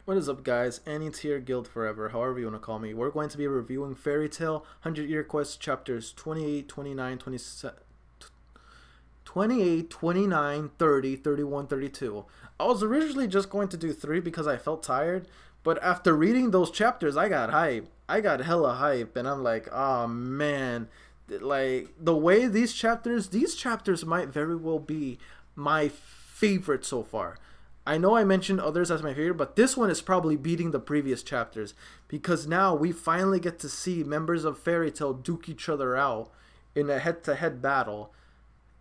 What is up, guys? Any tier guild forever, however you want to call me. We're going to be reviewing Fairy Tail 100 Year Quest chapters 28, 29, 27, 28, 29, 30, 31, 32. I was originally just going to do 3 because I felt tired, but after reading those chapters, I got hype. I got hella hype, and I'm like, oh man. Like, the way these chapters might very well be my favorite so far. I know I mentioned others as my favorite, but this one is probably beating the previous chapters because now we finally get to see members of Fairy Tail duke each other out in a head-to-head battle.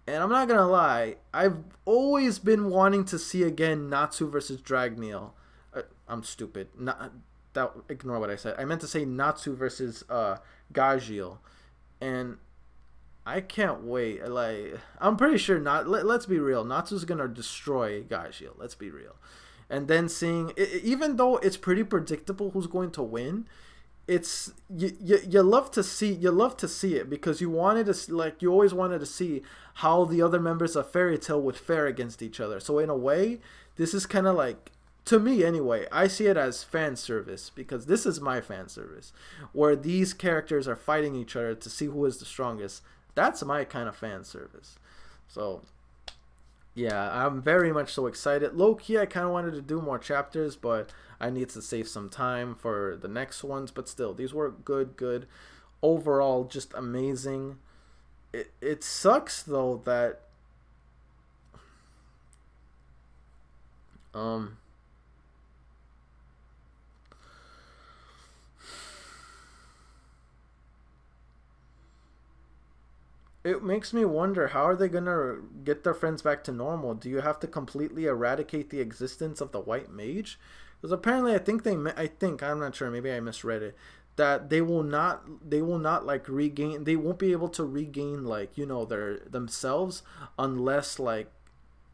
And I'm not gonna lie, I've always been wanting to see again Natsu versus Dragneil. I'm stupid. Not that. Ignore what I said. I meant to say Natsu versus Gajiel, and I can't wait. Like, I'm pretty sure not. Let's be real. Natsu's gonna destroy Gajiel. Let's be real. And then seeing, even though it's pretty predictable who's going to win, it's you love to see it because you wanted to, like, you always wanted to see how the other members of Fairy Tail would fare against each other. So in a way, this is kind of like, to me anyway, I see it as fan service because this is my fan service where these characters are fighting each other to see who is the strongest. That's my kind of fan service. So yeah, I'm very much so excited. Low key, I kind of wanted to do more chapters, but I need to save some time for the next ones. But still, these were good. Overall, just amazing. It sucks though that um it makes me wonder, how are they gonna get their friends back to normal? Do you have to completely eradicate the existence of the white mage? Because apparently, I think I'm not sure. Maybe I misread it. That they will not like regain. They won't be able to regain, like, their themselves unless, like,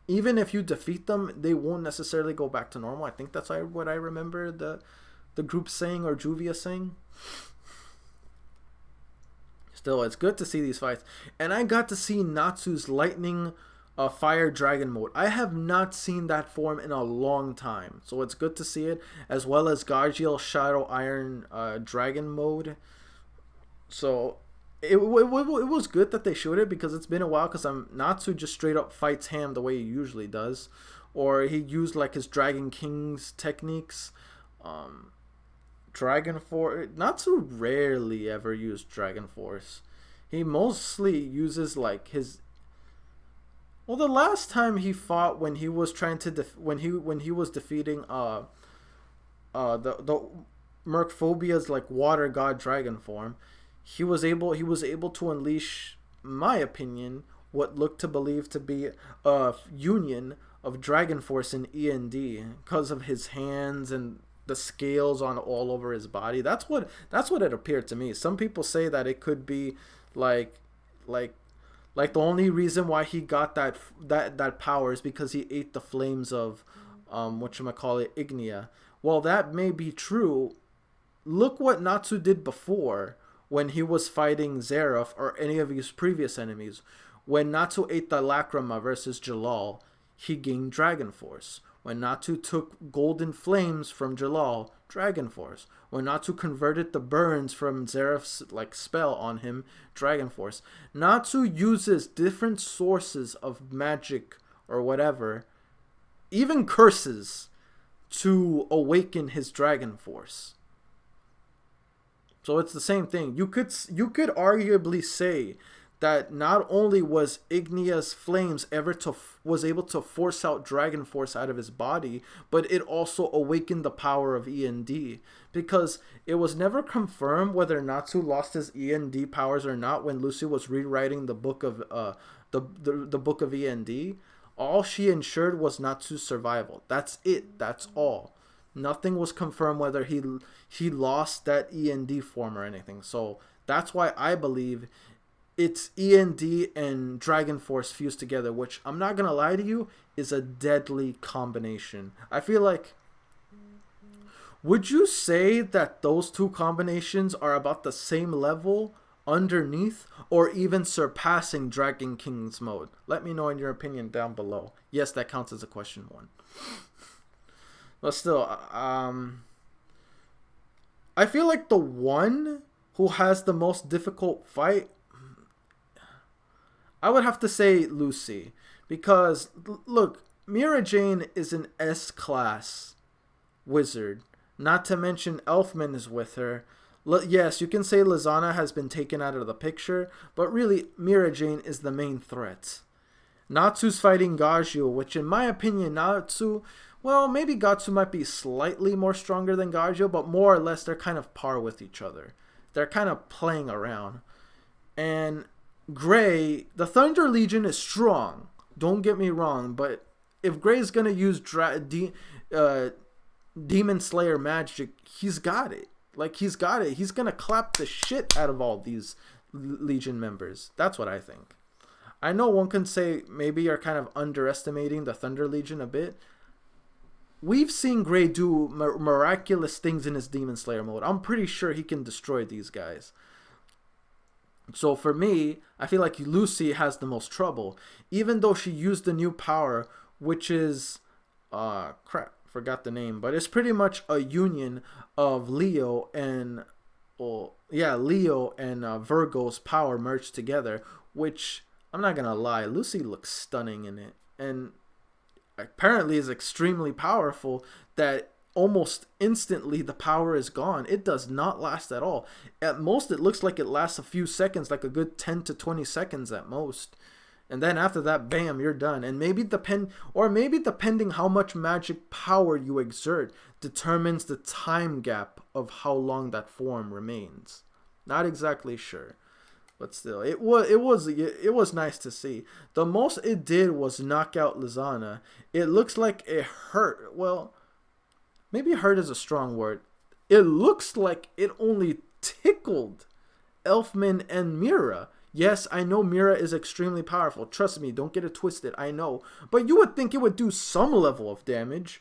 even if you defeat them, they won't necessarily go back to normal. I think that's what I remember the group saying, or Juvia saying. Still, it's good to see these fights. And I got to see Natsu's lightning fire dragon mode. I have not seen that form in a long time. So it's good to see it. As well as Gajiel Shadow Iron dragon mode. So it was good that they showed it because it's been a while, because Natsu just straight up fights Ham the way he usually does. Or he used like his Dragon King's techniques. Dragon Force. Natsu rarely ever used Dragon Force. He mostly uses like his. Well, the last time he fought, when he was trying to when he was defeating the Mercphobia's like water god dragon form, he was able to unleash, my opinion, what looked to believe to be a union of Dragon Force and END because of his hands and the scales on all over his body. That's what it appeared to me. Some people say that it could be like like like the only reason why he got that power is because he ate the flames of whatchamacallit, Ignia. Well, that may be true. Look what Natsu did before when he was fighting Zeref or any of his previous enemies. When Natsu ate the Lacrima versus Jalal, he gained Dragon Force. When Natsu took Golden Flames from Jalal, Dragon Force. When Natsu converted the burns from Zeref's like spell on him, Dragon Force. Natsu uses different sources of magic or whatever, even curses, to awaken his Dragon Force. So it's the same thing. You could arguably say that not only was Ignia's flames was able to force out Dragon Force out of his body, but it also awakened the power of END, because it was never confirmed whether Natsu lost his END powers or not when Lucy was rewriting the book of the book of END. All she ensured was Natsu's survival. That's it. That's all. Nothing was confirmed whether he lost that END form or anything. So that's why I believe it's END and Dragon Force fused together, which, I'm not gonna lie to you, is a deadly combination. I feel like, would you say that those two combinations are about the same level underneath, or even surpassing Dragon King's mode? Let me know in your opinion down below. Yes, that counts as a question one. But still, I feel like the one who has the most difficult fight, I would have to say Lucy. Because, look, Mira Jane is an S-class wizard. Not to mention Elfman is with her. Yes, you can say Lizana has been taken out of the picture, but really, Mira Jane is the main threat. Natsu's fighting Gajio, which in my opinion, Natsu, well, maybe Gatsu might be slightly more stronger than Gajio, but more or less they're kind of par with each other. They're kind of playing around. And Gray, the Thunder Legion is strong. Don't get me wrong, but if Gray's gonna use Demon Slayer magic, he's got it. Like, he's got it. He's gonna clap the shit out of all these Legion members. That's what I think. I know one can say maybe you're kind of underestimating the Thunder Legion a bit. We've seen Gray do miraculous things in his Demon Slayer mode. I'm pretty sure he can destroy these guys. So for me, I feel like Lucy has the most trouble. Even though she used the new power, which is... forgot the name. But it's pretty much a union of Leo and... Leo and Virgo's power merged together. Which, I'm not gonna lie, Lucy looks stunning in it. And apparently is extremely powerful that almost instantly the power is gone. It does not last at all. At most, it looks like it lasts a few seconds, like a good 10 to 20 seconds at most. And then after that, bam, you're done. And maybe depending how much magic power you exert determines the time gap of how long that form remains. Not exactly sure. But still, it was nice to see. The most it did was knock out Lizana. It looks like it hurt. Well, maybe hurt is a strong word. It looks like it only tickled Elfman and Mira. Yes, I know Mira is extremely powerful. Trust me, don't get it twisted. I know. But you would think it would do some level of damage.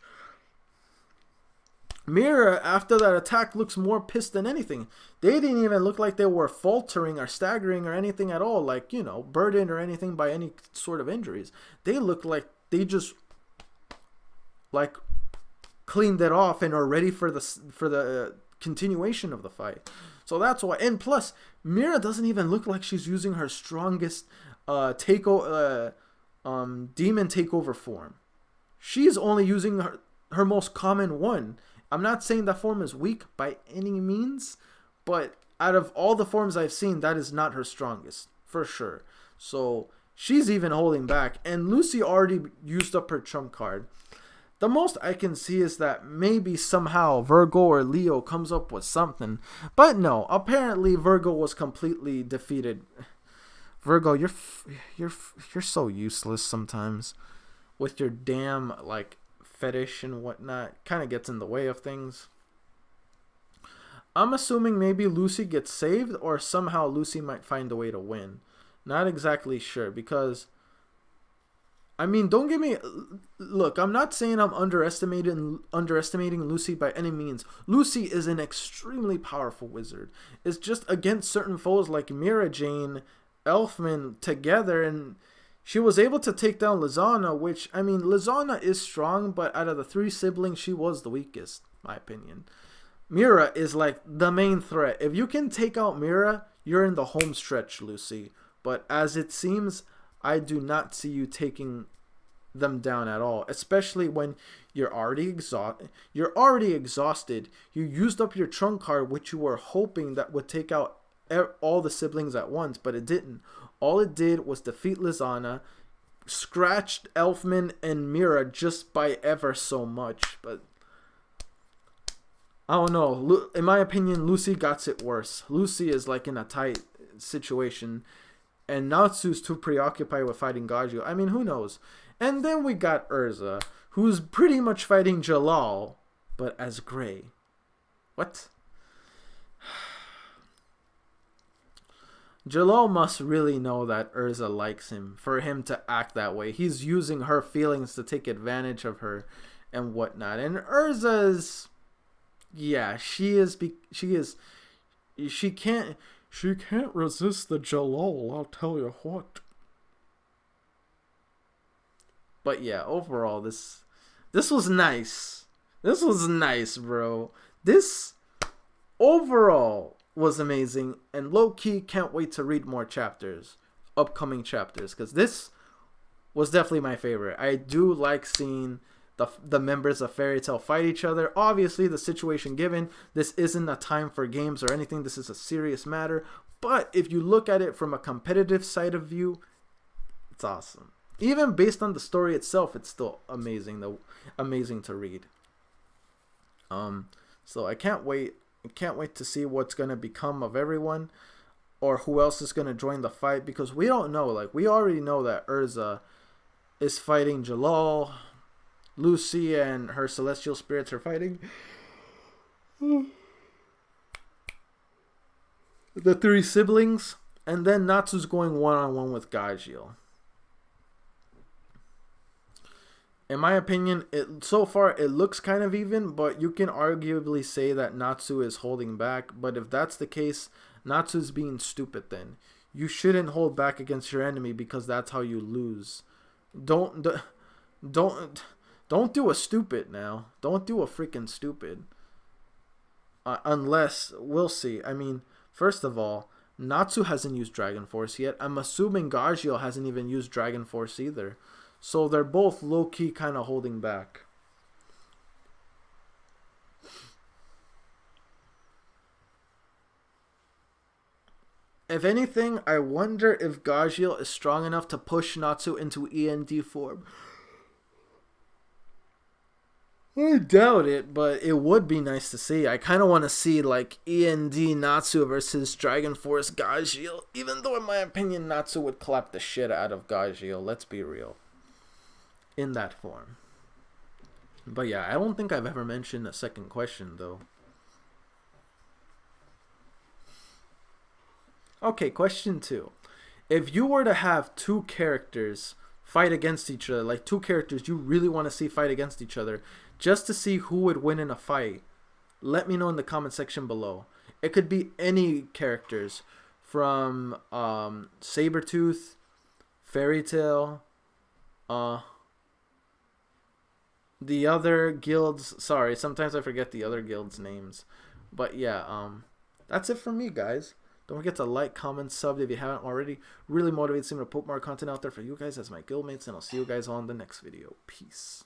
Mira, after that attack, looks more pissed than anything. They didn't even look like they were faltering or staggering or anything at all. Like, burdened or anything by any sort of injuries. They looked like they just, cleaned it off and are ready for the continuation of the fight. So that's why. And plus, Mira doesn't even look like she's using her strongest demon takeover form. She's only using her most common one. I'm not saying that form is weak by any means, but out of all the forms I've seen, that is not her strongest, for sure. So she's even holding back, and Lucy already used up her trump card. The most I can see is that maybe somehow Virgo or Leo comes up with something. But no, apparently Virgo was completely defeated. Virgo, you're so useless sometimes with your damn fetish and whatnot. Kind of gets in the way of things. I'm assuming maybe Lucy gets saved or somehow Lucy might find a way to win. Not exactly sure because don't get me... Look, I'm not saying I'm underestimating Lucy by any means. Lucy is an extremely powerful wizard. It's just against certain foes like Mira Jane, Elfman together, and she was able to take down Lizana, which, Lizana is strong, but out of the three siblings, she was the weakest, in my opinion. Mira is the main threat. If you can take out Mira, you're in the home stretch, Lucy. But as it seems, I do not see you taking them down at all, especially when you're already exhausted. You used up your trump card, which you were hoping that would take out all the siblings at once, but it didn't. All it did was defeat Lizana, scratched Elfman and Mira just by ever so much. But I don't know. In my opinion, Lucy got it worse. Lucy is in a tight situation. And Natsu's too preoccupied with fighting Gajio. Who knows? And then we got Urza, who's pretty much fighting Jalal, but as Gray. What? Jalal must really know that Urza likes him for him to act that way. He's using her feelings to take advantage of her and whatnot. And Urza's... Yeah, she can't resist the Jalal, I'll tell you what. But yeah, overall, this was nice. This was nice, bro. This overall was amazing, and low-key can't wait to read more chapters, upcoming chapters, because this was definitely my favorite. I do like seeing the members of Fairy Tail fight each other. Obviously, the situation given, this isn't a time for games or anything. This is a serious matter. But if you look at it from a competitive side of view, it's awesome. Even based on the story itself, it's still amazing. Amazing to read. So I can't wait. I can't wait to see what's gonna become of everyone, or who else is gonna join the fight, because we don't know. Like, we already know that Urza is fighting Jalal, Lucy and her celestial spirits are fighting. The three siblings, and then Natsu's going one-on-one with Gajeel. In my opinion, so far it looks kind of even, but you can arguably say that Natsu is holding back. But if that's the case, Natsu's being stupid then. You shouldn't hold back against your enemy, because that's how you lose. Don't do a stupid now. Don't do a freaking stupid. Unless, we'll see. I mean, first of all, Natsu hasn't used Dragon Force yet. I'm assuming Gajeel hasn't even used Dragon Force either. So they're both low-key kind of holding back. If anything, I wonder if Gajeel is strong enough to push Natsu into END form. I doubt it, but it would be nice to see. I kind of want to see, like, END Natsu versus Dragon Force Gajeel. Even though, in my opinion, Natsu would clap the shit out of Gajeel. Let's be real. In that form. But yeah, I don't think I've ever mentioned a second question, though. Okay, question 2. If you were to have two characters fight against each other, like two characters you really want to see fight against each other, just to see who would win in a fight, let me know in the comment section below. It could be any characters from Sabretooth, Fairy Tail, the other guilds. Sorry, sometimes I forget the other guilds' names. But yeah, that's it from me, guys. Don't forget to like, comment, sub if you haven't already. Really motivates me to put more content out there for you guys as my guildmates, and I'll see you guys on the next video. Peace.